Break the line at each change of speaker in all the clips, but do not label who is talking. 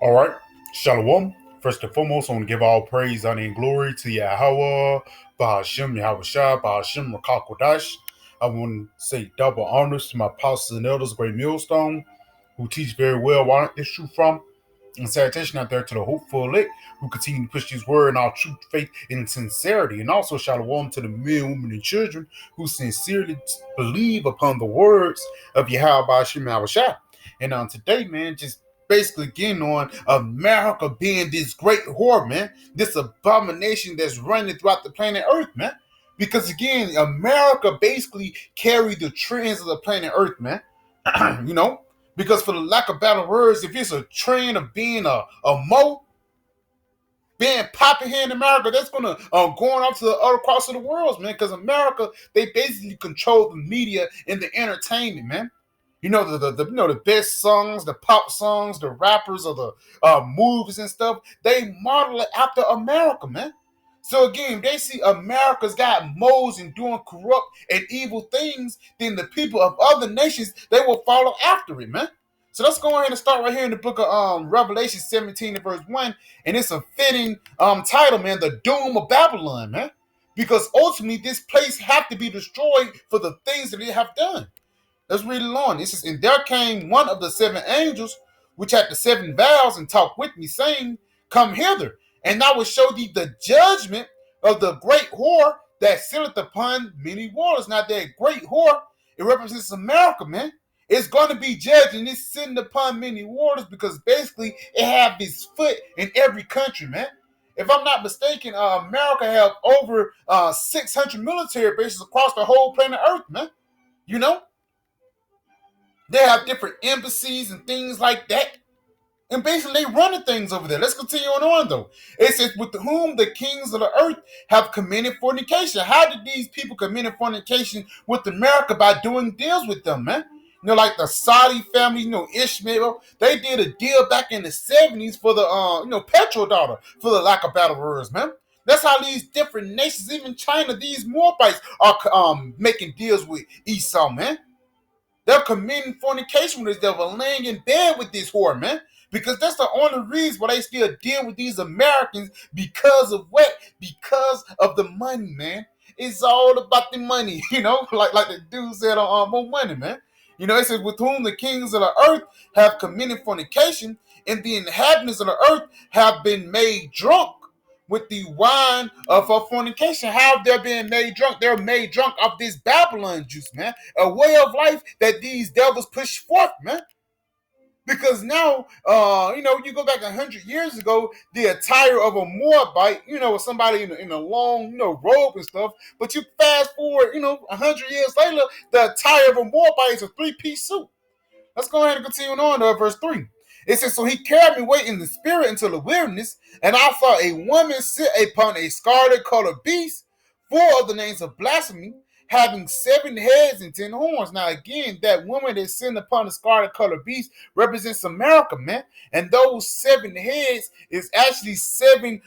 All right, Shalom. First and foremost, I want to give all praise, honor, and glory to Yahweh, Bahashem, Yahweh Shah, Bahashem, Rakakwadash. I want to say double honors to my apostles and elders, Great Millstone, who teach very well where this truth from. And salutation out there to the hopeful elect who continue to push this word in our truth, faith, and sincerity. And also shalom to the men, women, and children who sincerely believe upon the words of Yahweh Bahashem, Yahweh Shah. And on today, man, just basically getting on America being this great whore, man, this abomination that's running throughout the planet Earth, man. Because again, America basically carried the trends of the planet Earth, man. you know, because for the lack of better words, if it's a trend of being a mo, being popping here in America, that's gonna going off to the other parts of the world, man. Because America, they basically control the media and the entertainment, man. You know the best songs, the pop songs, the rappers, or the movies and stuff. They model it after America, man. So again, they see America's got moles and doing corrupt and evil things, then the people of other nations they will follow after it, man. So let's go ahead and start right here in the book of Revelation 17 and verse 1. And it's a fitting title, man, the doom of Babylon, man. Because ultimately this place have to be destroyed for the things that they have done. Let's read it on. It says, and there came one of the seven angels, which had the seven vials, and talked with me, saying, come hither, and I will show thee the judgment of the great whore that sitteth upon many waters. Now that great whore, it represents America, man. It's going to be judged, and it's sitting upon many waters because basically it have its foot in every country, man. If I'm not mistaken, America have over 600 military bases across the whole planet Earth, man. You know? They have different embassies and things like that. And basically, they running things over there. Let's continue on though. It says, with whom the kings of the earth have committed fornication. How did these people commit fornication with America? By doing deals with them, man. You know, like the Saudi family, Ishmael, they did a deal back in the 70s for the, petrodollar, for the lack of better words, man. That's how these different nations, even China, these Moabites are making deals with Esau, man. They're committing fornication with this devil, laying in bed with this whore, man. Because that's the only reason why they still deal with these Americans. Because of what? Because of the money, man. It's all about the money, like the dude said on More Money, man. It says, with whom the kings of the earth have committed fornication, and the inhabitants of the earth have been made drunk with the wine of her fornication. How they're being made drunk? They're made drunk off this Babylon juice, man. A way of life that these devils push forth, man. Because now, you go back 100 years ago, the attire of a Moabite, somebody in a long, robe and stuff. But you fast forward, 100 years later, the attire of a Moabite is a three-piece suit. Let's go ahead and continue on to verse 3. It says, so he carried me away in the spirit into the wilderness, and I saw a woman sit upon a scarlet colored beast, full of the names of blasphemy, having 7 heads and 10 horns. Now, again, that woman that's sitting upon the scarlet colored beast represents America, man. And those 7 heads is actually 7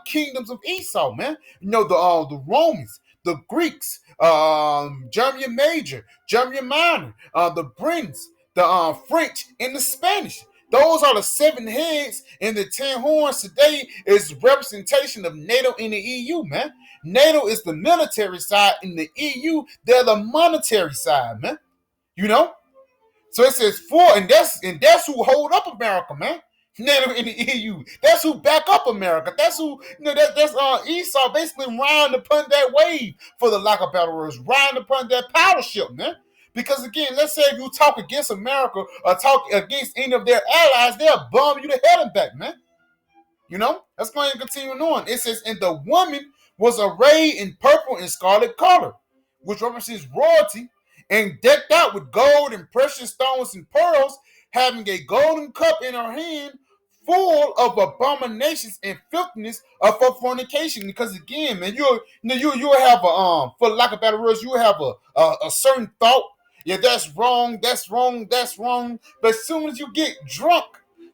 kingdoms of Esau, man. The Romans, the Greeks, Germany Major, Germany Minor, the Britons, the French, and the Spanish. Those are the 7 heads, and the 10 horns today is representation of NATO and the EU, man. NATO is the military side, and the EU, they're the monetary side, man. So it says 4, and that's who hold up America, man. NATO and the EU. That's who back up America. That's who, that's Esau basically riding upon that wave, for the lack of better words, riding upon that paddle ship, man. Because again, let's say if you talk against America or talk against any of their allies, they'll bomb you to hell and back, man. Let's go ahead and continue on. It says, and the woman was arrayed in purple and scarlet color, which represents royalty, and decked out with gold and precious stones and pearls, having a golden cup in her hand, full of abominations and filthiness of her fornication. Because again, man, you'll have for lack of better words, you'll have a certain thought. Yeah, that's wrong, that's wrong, that's wrong. But as soon as you get drunk,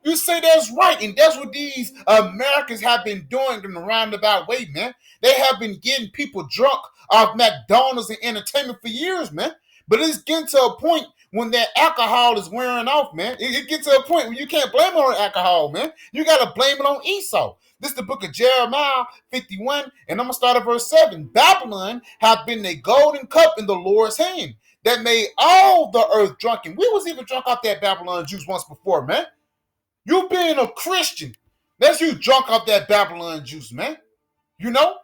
you say that's right. And that's what these Americans have been doing in a roundabout way, man. They have been getting people drunk off McDonald's and entertainment for years, man. But it's getting to a point when that alcohol is wearing off, man. It gets to a point where you can't blame it on alcohol, man. You got to blame it on Esau. This is the book of Jeremiah 51, and I'm going to start at verse 7. Babylon hath been a golden cup in the Lord's hand that made all the earth drunken. We was even drunk off that Babylon juice once before, man. You being a Christian, that's you drunk off that Babylon juice, man. You know?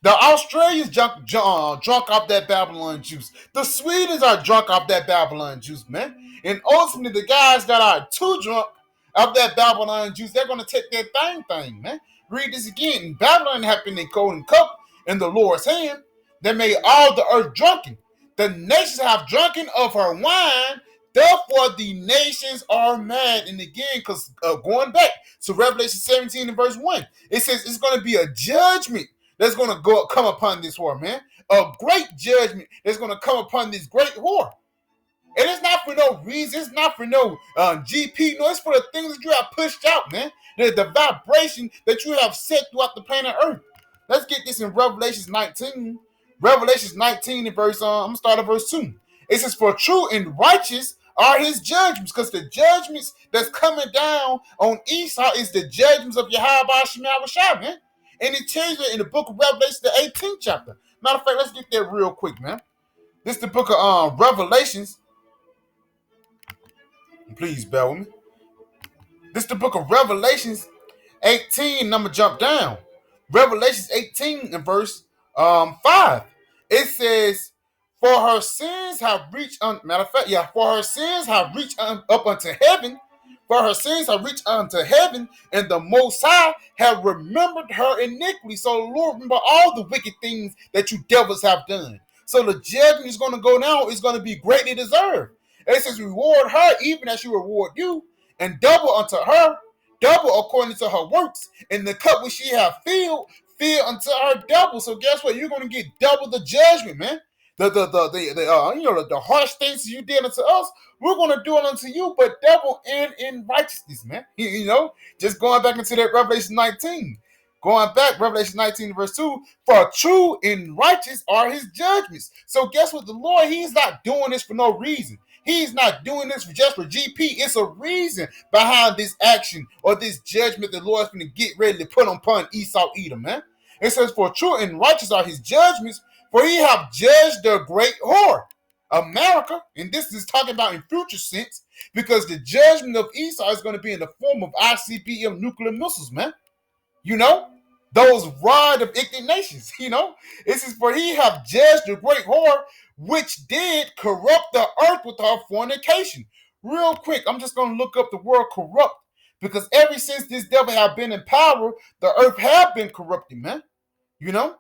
The Australians drunk off that Babylon juice. The Swedes are drunk off that Babylon juice, man. And ultimately, the guys that are too drunk off that Babylon juice, they're going to take that thing, man. Read this again. Babylon hath been a golden cup in the Lord's hand that made all the earth drunken. The nations have drunken of her wine. Therefore, the nations are mad. And again, because going back to Revelation 17 and verse 1, it says it's going to be a judgment that's going to come upon this whore, man. A great judgment that's going to come upon this great whore. And it's not for no reason. It's not for no GP. No, it's for the things that you have pushed out, man. The vibration that you have set throughout the planet Earth. Let's get this in Revelation 19. Revelation 19 and verse, I'm going to start at verse 2. It says, for true and righteous are his judgments, because the judgments that's coming down on Esau is the judgments of Yahweh Shemel, man. And it tells you in the book of Revelation, the 18th chapter. Matter of fact, let's get there real quick, man. This is the book of Revelations. Please bear with me. This is the book of Revelations 18, and I'm going to jump down. Revelations 18 and verse 5. It says, for her sins have reached, for her sins have reached up unto heaven. For her sins have reached unto heaven, and the Most High have remembered her iniquity. So, Lord, remember all the wicked things that you devils have done. So the judgment is going to go now. It's going to be greatly deserved. And it says, reward her even as she reward you, and double unto her, double according to her works. And the cup which she have filled, fill unto her double. So guess what? You're going to get double the judgment, man. The harsh things you did unto us, we're going to do it unto you, but double and in righteousness, man. You know, just going back into that Revelation 19. Going back, Revelation 19 verse 2, for true and righteous are his judgments. So guess what? The Lord, he's not doing this for no reason. He's not doing this just for GP. It's a reason behind this action or this judgment the Lord's going to get ready to put upon Esau Edom, man. It says, for true and righteous are his judgments, for he have judged the great whore, America. And this is talking about in future sense, because the judgment of Esau is going to be in the form of ICBM nuclear missiles, man. You know, those rod of ignorant nations, you know. It says, for he have judged the great whore, which did corrupt the earth with her fornication. Real quick, I'm just going to look up the word corrupt, because ever since this devil have been in power, the earth have been corrupted, man. You know,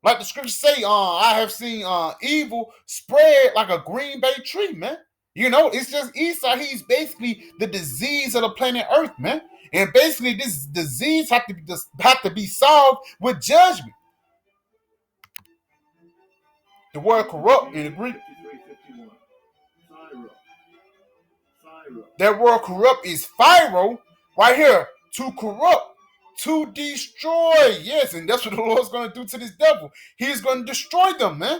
like the scriptures say, I have seen evil spread like a green bay tree, man. You know, it's just Esau. He's basically the disease of the planet Earth, man. And basically, this disease have to be solved with judgment. The word corrupt in the Greek, that word corrupt is pharaoh, right here, to corrupt, to destroy. Yes, and that's what the Lord's going to do to this devil. He's going to destroy them, man.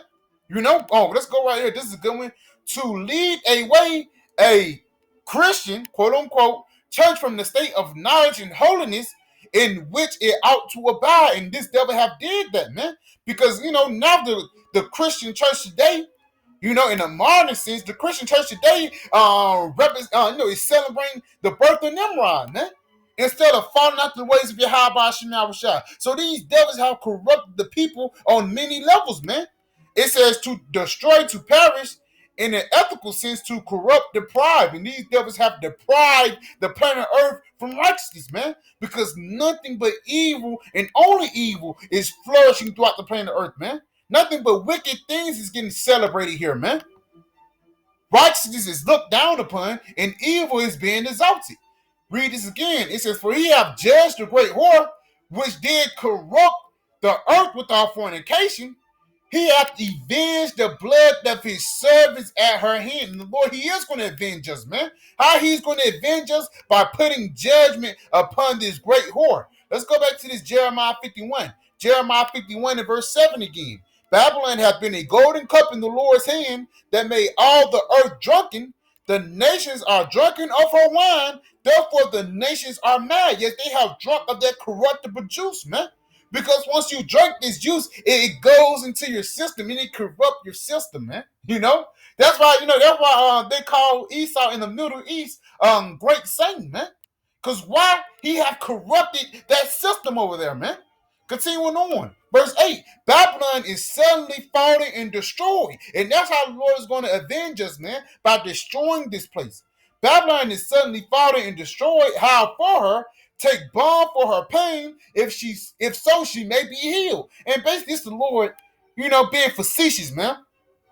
You know, let's go right here. This is a good one. To lead away a Christian, quote unquote, church from the state of knowledge and holiness in which it ought to abide. And this devil have did that, man. Because, you know, now the Christian church today, you know, in a modern sense, the Christian church today is celebrating the birth of Nimrod, man. Instead of following after the ways of Yahweh Shemel. So these devils have corrupted the people on many levels, man. It says to destroy, to perish, in an ethical sense, to corrupt, deprive. And these devils have deprived the planet Earth from righteousness, man. Because nothing but evil and only evil is flourishing throughout the planet Earth, man. Nothing but wicked things is getting celebrated here, man. Righteousness is looked down upon and evil is being exalted. Read this again. It says, for he have judged the great whore, which did corrupt the earth with our fornication. He hath avenged the blood of his servants at her hand. And the Lord, he is going to avenge us, man. How he's going to avenge us? By putting judgment upon this great whore. Let's go back to this Jeremiah 51. Jeremiah 51 and verse 7 again. Babylon hath been a golden cup in the Lord's hand that made all the earth drunken. The nations are drunken of her wine, therefore the nations are mad. Yet they have drunk of that corruptible juice, man. Because once you drink this juice, it goes into your system and it corrupts your system, man. That's why they call Esau in the Middle East great Satan, man. Because why? He have corrupted that system over there, man. Continuing on. Verse 8, Babylon is suddenly fallen and destroyed. And that's how the Lord is going to avenge us, man, by destroying this place. Babylon is suddenly fallen and destroyed. How for her? Take balm for her pain. If so, she may be healed. And basically, it's the Lord, being facetious, man.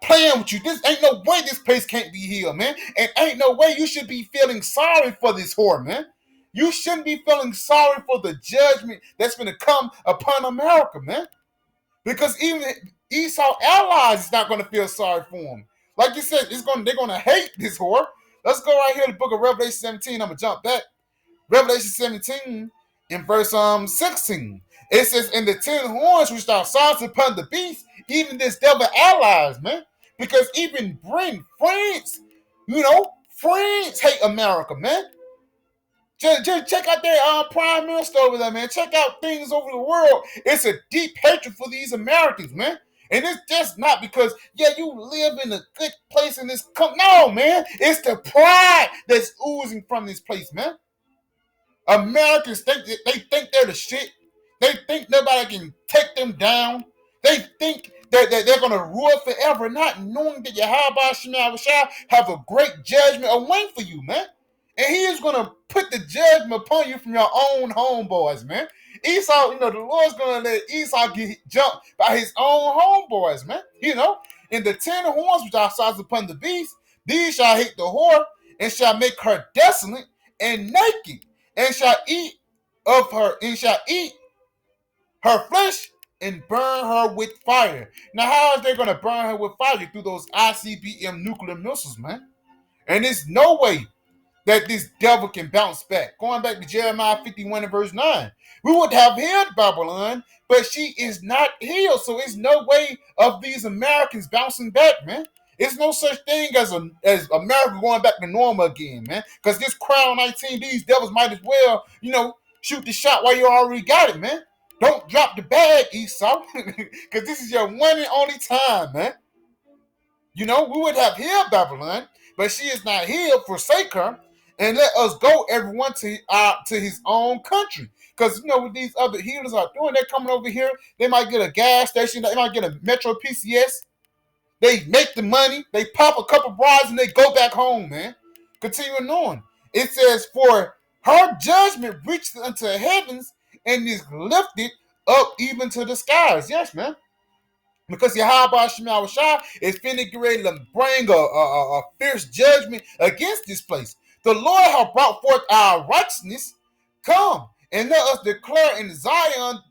Playing with you. This ain't no way this place can't be healed, man. And ain't no way you should be feeling sorry for this whore, man. You shouldn't be feeling sorry for the judgment that's going to come upon America, man. Because even Esau allies is not going to feel sorry for him. Like you said, they're going to hate this whore. Let's go right here to the book of Revelation 17. I'm going to jump back. Revelation 17 in verse 16. It says, "In the 10 horns which thou sawest upon the beast, even this devil allies, man." Because even France, France hate America, man. Just check out their prime minister over there, man. Check out things over the world. It's a deep hatred for these Americans, man. And it's just not because, you live in a good place in this country. No, man. It's the pride that's oozing from this place, man. Americans think they're the shit. They think nobody can take them down. They think that they're going to rule forever, not knowing that Yahweh Shema Shah have a great judgment awaiting for you, man. And he is going to put the judgment upon you from your own homeboys, man. Esau, the Lord's going to let Esau get jumped by his own homeboys, man. In the 10 horns which I saw upon the beast, these shall hate the whore, and shall make her desolate and naked, and shall eat her flesh and burn her with fire. Now, how is they going to burn her with fire? Through those ICBM nuclear missiles, man. And there's no way that this devil can bounce back. Going back to Jeremiah 51 and verse 9. We would have healed Babylon, but she is not healed. So it's no way of these Americans bouncing back, man. It's no such thing as America going back to normal again, man. Because this Crown 19, these devils might as well, shoot the shot while you already got it, man. Don't drop the bag, Esau. Because this is your one and only time, man. We would have healed Babylon, but she is not healed. Forsake her. And let us go, everyone, to his own country. Because, what these other healers are doing, they're coming over here. They might get a gas station. They might get a Metro PCS. They make the money. They pop a couple brides and they go back home, man. Continuing on. It says, "For her judgment reached unto heavens and is lifted up even to the skies." Yes, man. Because Yahweh Shema Shah is finna get ready to bring a fierce judgment against this place. The Lord hath brought forth our righteousness. Come and let us declare in Zion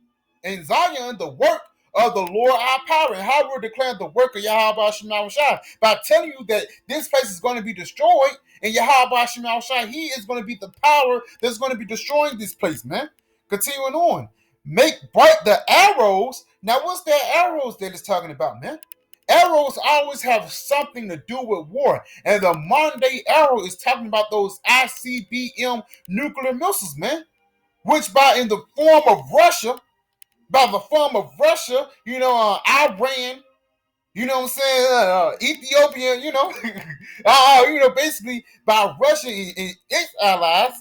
the work of the Lord our power. And how we're declaring the work of Yahweh Shema Shah? By telling you that this place is going to be destroyed, and Yahweh Shema Shah, he is going to be the power that's going to be destroying this place, man. Continuing on. Make bright the arrows. Now, what's the arrows that it's talking about, man? Arrows always have something to do with war. And the modern day arrow is talking about those ICBM nuclear missiles, man. Which in the form of Russia, Iran, Ethiopia, basically by Russia and its allies,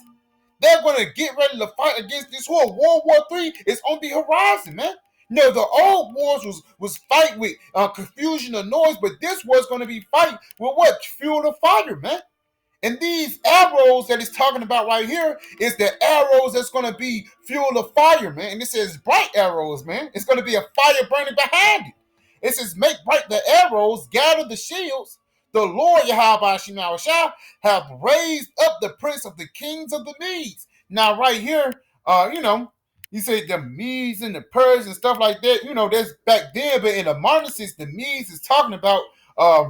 they're going to get ready to fight against this war. World War III is on the horizon, man. The old wars was fight with confusion and noise, but this war's going to be fight with what? Fuel of fire, man. And these arrows that he's talking about right here is the arrows that's going to be fuel of fire, man. And it says bright arrows, man. It's going to be a fire burning behind it. It says, make bright the arrows, gather the shields. The Lord Yahweh Shema Shah have raised up the prince of the kings of the Medes. Now, right here, you say the Medes and the Persians and stuff like that. That's back then, but in the modern sense, the Medes is talking about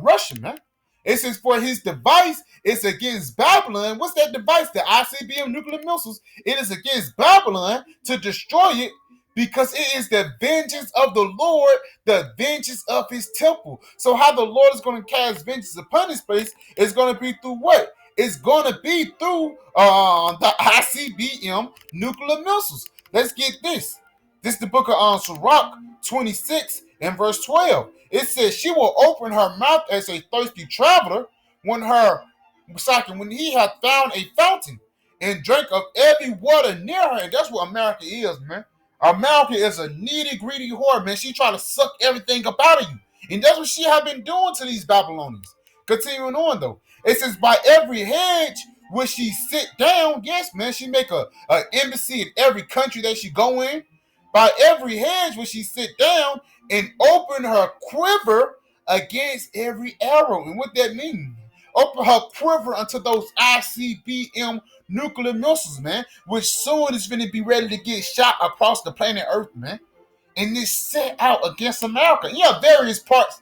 Russia, man. It says, for his device is against Babylon. What's that device? The ICBM nuclear missiles. It is against Babylon to destroy it, because it is the vengeance of the Lord, the vengeance of his temple. So how the Lord is going to cast vengeance upon his place is going to be through what? It's going to be through the ICBM nuclear missiles. Let's get this. This is the book of Sirach 26 and verse 12. It says, she will open her mouth as a thirsty traveler when he hath found a fountain and drink of every water near her. And that's what America is, man. America is a needy, greedy whore, man. She trying to suck everything up out of you. And that's what she have been doing to these Babylonians. Continuing on, though. It says, by every hedge will she sit down. Yes, man. She make a embassy in every country that she go in. By every hedge will she sit down and open her quiver against every arrow. And what that means? Open her quiver unto those ICBM nuclear missiles, man, which soon is going to be ready to get shot across the planet Earth, man. And this set out against America. Yeah, various parts,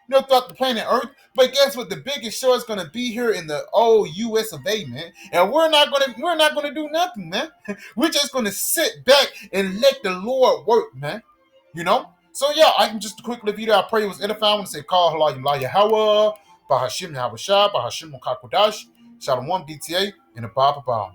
throughout the planet Earth. But guess what? The biggest show is gonna be here in the old U.S. of A, man. And we're not gonna do nothing, man. We're just gonna sit back and let the Lord work, man. So yeah, I can just quickly review that. I pray it was edifying. I want to say, call Halayim Yahweh, Bahashim Yahweh Shah, Bahashim Kakodash, Shalom DTA, and the Baba.